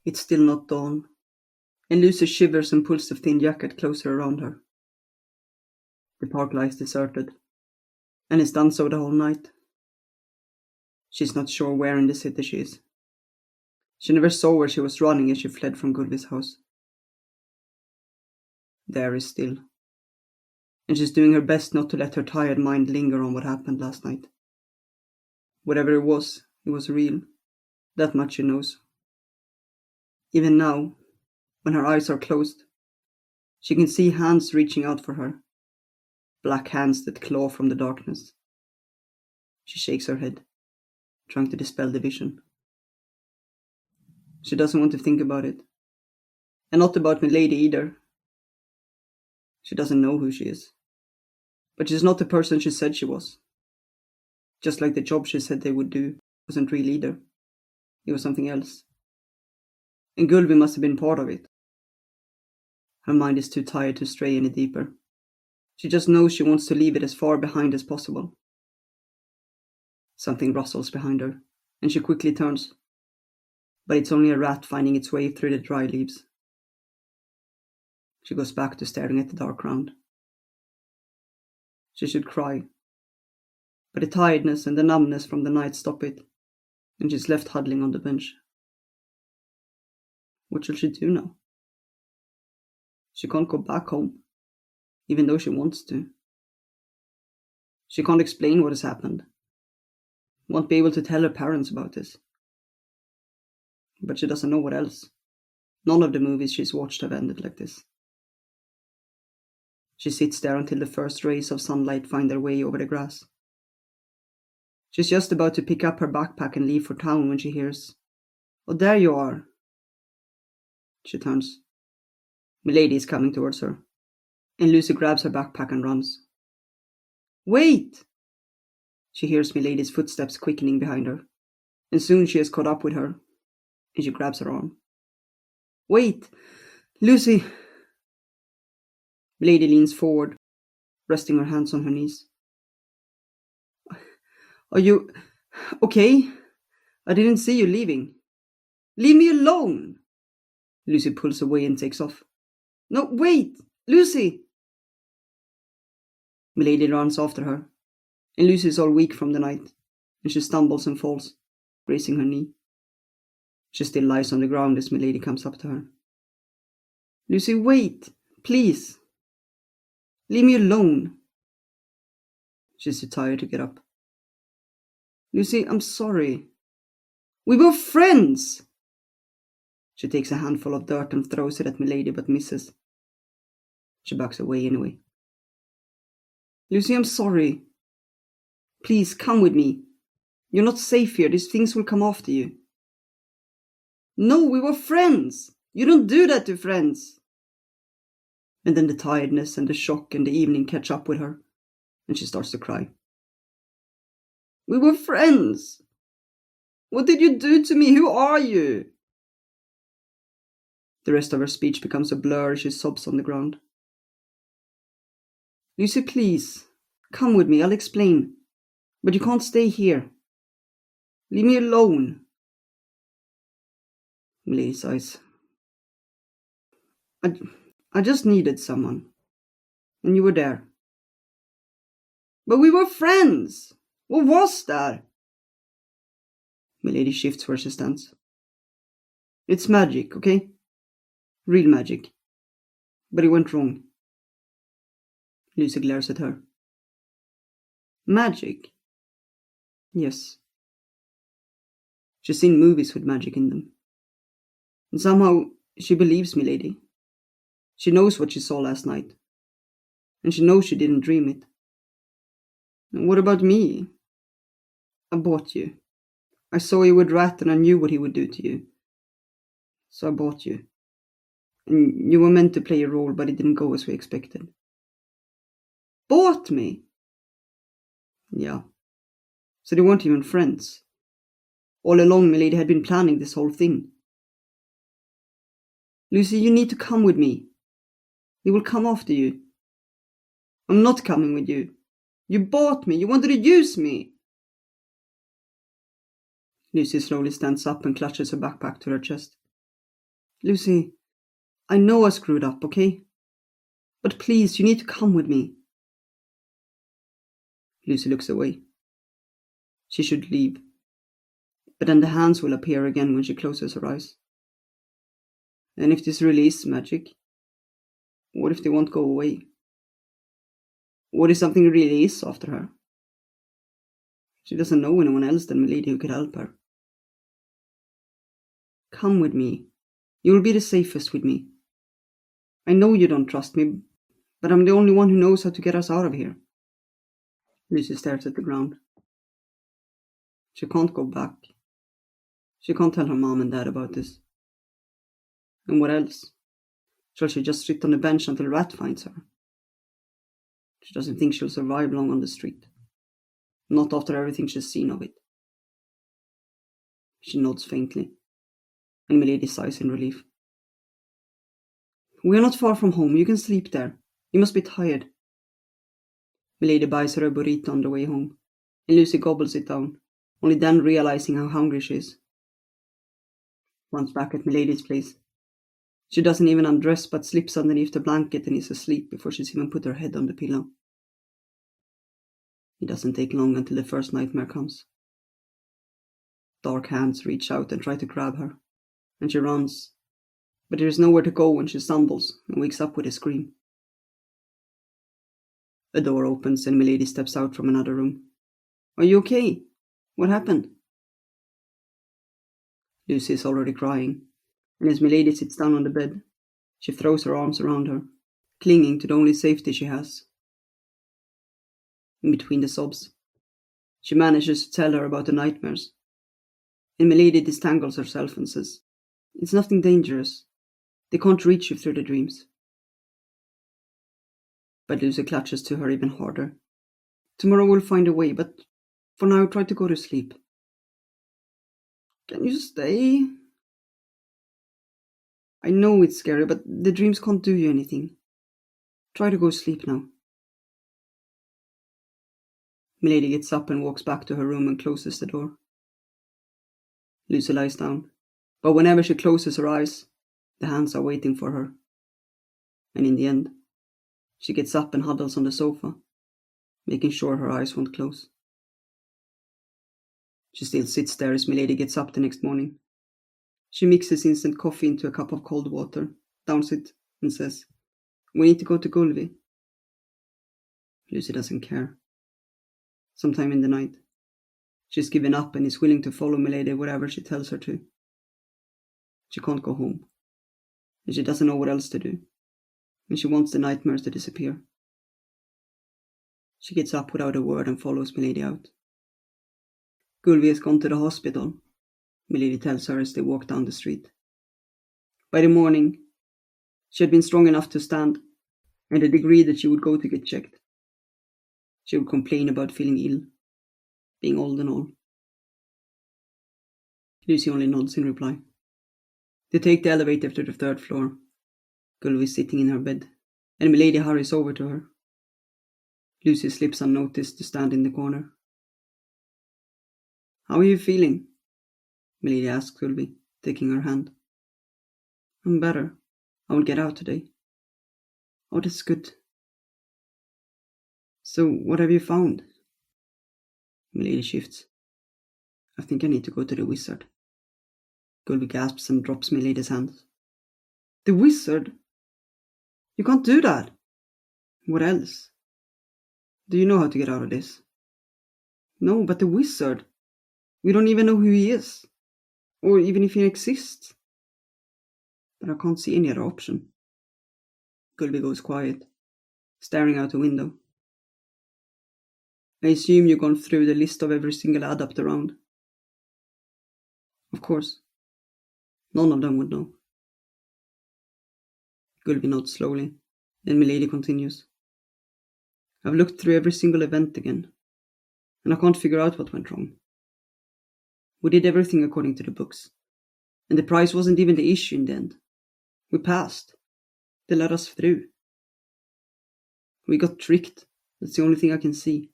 It's still not dawn, and Lucy shivers and pulls the thin jacket closer around her. The park lies deserted, and it's done so the whole night. She's not sure where in the city she is. She never saw where she was running as she fled from Gulvi's house. The air is still, and she's doing her best not to let her tired mind linger on what happened last night. Whatever it was real. That much she knows. Even now, when her eyes are closed, she can see hands reaching out for her. Black hands that claw from the darkness. She shakes her head, trying to dispel the vision. She doesn't want to think about it. And not about Milady either. She doesn't know who she is. But she's not the person she said she was. Just like the job she said they would do wasn't real either. It was something else. And Gulvi must have been part of it. Her mind is too tired to stray any deeper. She just knows she wants to leave it as far behind as possible. Something rustles behind her, and she quickly turns. But it's only a rat finding its way through the dry leaves. She goes back to staring at the dark ground. She should cry. But the tiredness and the numbness from the night stop it, and she's left huddling on the bench. What shall she do now? She can't go back home, even though she wants to. She can't explain what has happened. Won't be able to tell her parents about this. But she doesn't know what else. None of the movies she's watched have ended like this. She sits there until the first rays of sunlight find their way over the grass. She's just about to pick up her backpack and leave for town when she hears, "Oh, there you are." She turns. Milady is coming towards her, and Lucy grabs her backpack and runs. "Wait!" She hears Milady's footsteps quickening behind her, and soon she has caught up with her, and she grabs her arm. "Wait! Lucy!" Milady leans forward, resting her hands on her knees. "Are you okay? I didn't see you leaving." "Leave me alone!" Lucy pulls away and takes off. "No, wait! Lucy!" Milady runs after her, and Lucy is all weak from the night, and she stumbles and falls, grazing her knee. She still lies on the ground as Milady comes up to her. "Lucy, wait! Please! Leave me alone!" She's too tired to get up. "Lucy, I'm sorry. We were friends!" She takes a handful of dirt and throws it at Milady, but misses. She backs away anyway. "Lucy, I'm sorry. Please, come with me. You're not safe here. These things will come after you." "No, we were friends. You don't do that to friends." And then the tiredness and the shock and the evening catch up with her, and she starts to cry. "We were friends. What did you do to me? Who are you?" The rest of her speech becomes a blur as she sobs on the ground. "Lucy, please, come with me. I'll explain. But you can't stay here. Leave me alone." Milady sighs. I just needed someone. And you were there." "But we were friends. What was that?" Milady shifts where she stands. "It's magic, okay? Real magic. But it went wrong." Lucy glares at her. "Magic?" "Yes." She's seen movies with magic in them. And somehow she believes Milady. She knows what she saw last night. And she knows she didn't dream it. "And what about me? I bought you. I saw you with Rat and I knew what he would do to you. So I bought you. And you were meant to play a role, but it didn't go as we expected." "Bought me?" "Yeah. So they weren't even friends. All along, Milady had been planning this whole thing." "Lucy, you need to come with me. They will come after you." "I'm not coming with you. You bought me. You wanted to use me." Lucy slowly stands up and clutches her backpack to her chest. Lucy, I know I screwed up, okay? But please, you need to come with me. Lucy looks away. She should leave. But then the hands will appear again when she closes her eyes. And if this really is magic, what if they won't go away? What if something really is after her? She doesn't know anyone else than Milady who could help her. Come with me. You will be the safest with me. I know you don't trust me, but I'm the only one who knows how to get us out of here. Lucy stares at the ground. She can't go back. She can't tell her mom and dad about this. And what else? Shall she just sit on the bench until Rat finds her? She doesn't think she'll survive long on the street. Not after everything she's seen of it. She nods faintly, and Milady sighs in relief. We are not far from home. You can sleep there. You must be tired. Milady buys her a burrito on the way home, and Lucy gobbles it down, only then realizing how hungry she is. Once back at Milady's place, she doesn't even undress but slips underneath the blanket and is asleep before she's even put her head on the pillow. It doesn't take long until the first nightmare comes. Dark hands reach out and try to grab her, and she runs, but there is nowhere to go when she stumbles and wakes up with a scream. A door opens and Milady steps out from another room. Are you okay? What happened? Lucy is already crying, and as Milady sits down on the bed, she throws her arms around her, clinging to the only safety she has. In between the sobs, she manages to tell her about the nightmares, and Milady distangles herself and says, It's nothing dangerous. They can't reach you through the dreams. But Lucy clutches to her even harder. Tomorrow we'll find a way, but for now try to go to sleep. Can you stay? I know it's scary, but the dreams can't do you anything. Try to go sleep now. Milady gets up and walks back to her room and closes the door. Lucy lies down, but whenever she closes her eyes, the hands are waiting for her. And in the end, she gets up and huddles on the sofa, making sure her eyes won't close. She still sits there as Milady gets up the next morning. She mixes instant coffee into a cup of cold water, downs it, and says, We need to go to Gulvi. Lucy doesn't care. Sometime in the night, she's given up and is willing to follow Milady wherever she tells her to. She can't go home, and she doesn't know what else to do, and she wants the nightmares to disappear. She gets up without a word and follows Milady out. Gulvi has gone to the hospital, Milady tells her as they walk down the street. By the morning, she had been strong enough to stand, and had agreed that she would go to get checked. She would complain about feeling ill, being old and all. Lucy only nods in reply. They take the elevator to the third floor. Gulvi is sitting in her bed, and Milady hurries over to her. Lucy slips unnoticed to stand in the corner. How are you feeling? Milady asks Gulvi, taking her hand. I'm better. I will get out today. Oh, that's good. So, what have you found? Milady shifts. I think I need to go to the wizard. Gulvi gasps and drops Milady's hands. The wizard? You can't do that. What else? Do you know how to get out of this? No, but the wizard. We don't even know who he is. Or even if he exists. But I can't see any other option. Gulvi goes quiet, staring out the window. I assume you've gone through the list of every single adept around. Of course. None of them would know. Gulvi nods slowly, and Milady continues. I've looked through every single event again, and I can't figure out what went wrong. We did everything according to the books, and the prize wasn't even the issue in the end. We passed. They let us through. We got tricked. That's the only thing I can see.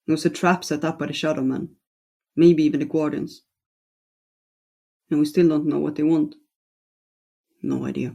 It was a trap set up by the Shadow Man, maybe even the Guardians. And we still don't know what they want. No idea.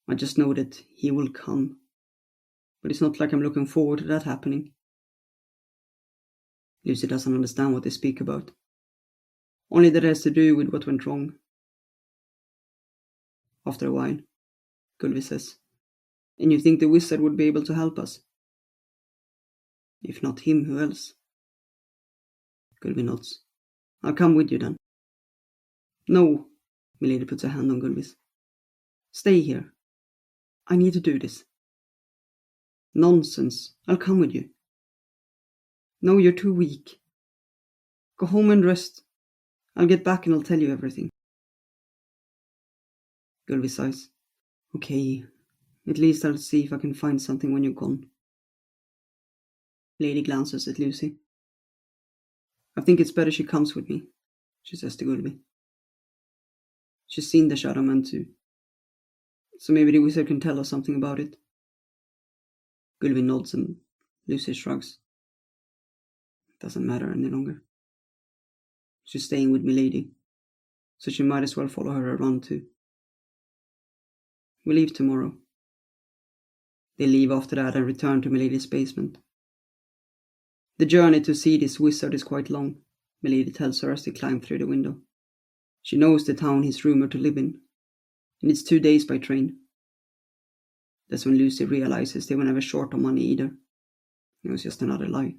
I just know that he will come. But it's not like I'm looking forward to that happening. Lucy doesn't understand what they speak about. Only that it has to do with what went wrong. After a while, Gulvi says, "And you think the wizard would be able to help us?" "If not him, who else?" Gulvi nods. "I'll come with you then." "No," Milady puts her hand on Gulvi's. "Stay here. I need to do this." "Nonsense. I'll come with you." "No, you're too weak. Go home and rest. I'll get back and I'll tell you everything." Gulvi sighs. "Okay, at least I'll see if I can find something when you're gone." Lady glances at Lucy. "I think it's better she comes with me," she says to Gulvi. She's seen the Shadow Man too. So maybe the wizard can tell us something about it. Gulvi nods and Lucy shrugs. It doesn't matter any longer. She's staying with Milady, so she might as well follow her around too. We leave tomorrow. They leave after that and return to Milady's basement. The journey to see this wizard is quite long, Milady tells her as they climb through the window. She knows the town he's rumored to live in, and it's 2 days by train. That's when Lucy realizes they were never short on money either. It was just another lie.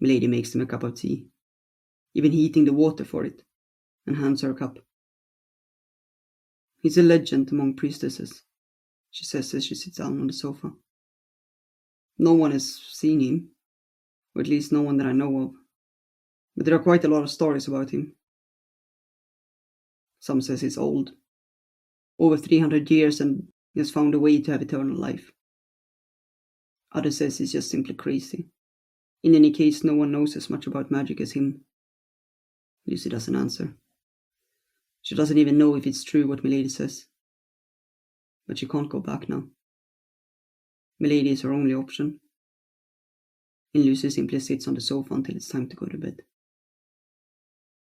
Milady makes them a cup of tea, even heating the water for it, and hands her a cup. "He's a legend among priestesses," she says as she sits down on the sofa. "No one has seen him, or at least no one that I know of. But there are quite a lot of stories about him. Some says he's old, over 300 years, and he has found a way to have eternal life. Others says he's just simply crazy. In any case, no one knows as much about magic as him." Lucy doesn't answer. She doesn't even know if it's true what Milady says. But she can't go back now. Milady is her only option. And Lucy simply sits on the sofa until it's time to go to bed.